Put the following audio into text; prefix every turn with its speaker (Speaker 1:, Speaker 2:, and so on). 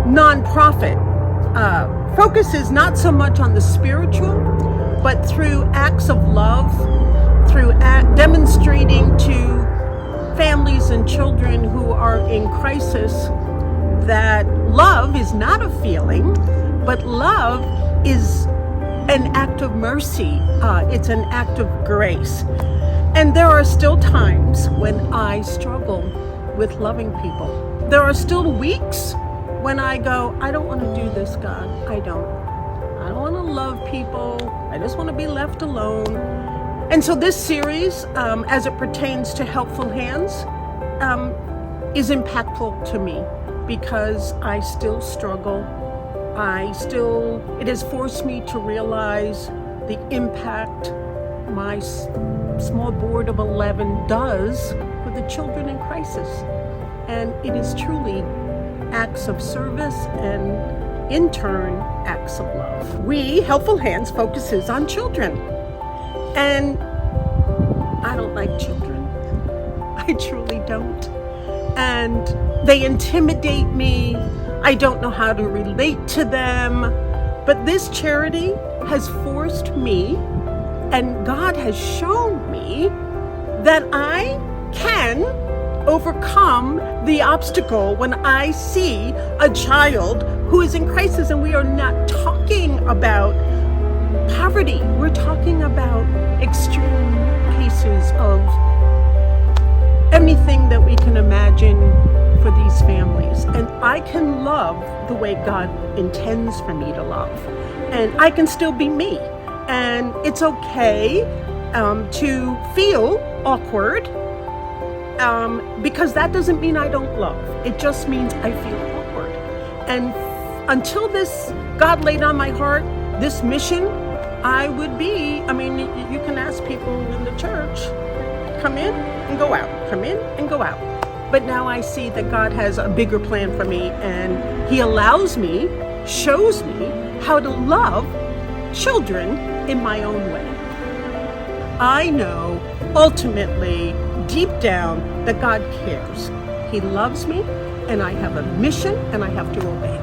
Speaker 1: nonprofit focuses not so much on the spiritual, but through acts of love, through demonstrating to families and children who are in crisis that love is not a feeling, but love is an act of mercy. It's an act of grace. And there are still times when I struggle with loving people. There are still weeks when I go, I don't want to do this, God. I don't want to love people. I just want to be left alone. And so this series, as it pertains to Helpful Hands, is impactful to me because I still struggle. It has forced me to realize the impact my small board of 11 does for the children in crisis. And it is truly acts of service and, in turn, acts of love. We, Helpful Hands, focuses on children. And I don't like children. I truly don't. And they intimidate me. I don't know how to relate to them. But this charity has forced me, and God has shown me, that I can overcome the obstacle when I see a child who is in crisis. And we are not talking about poverty. We're talking about extreme cases of anything that we can imagine for these families. And I can love the way God intends for me to love. And I can still be me. And it's okay to feel awkward, because that doesn't mean I don't love. It just means I feel awkward. And until God laid on my heart this mission, I would be, you can ask people in the church, come in and go out, come in and go out. But now I see that God has a bigger plan for me, and He allows me, shows me how to love children in my own way. I know ultimately, deep down, that God cares. He loves me, and I have a mission, and I have to obey.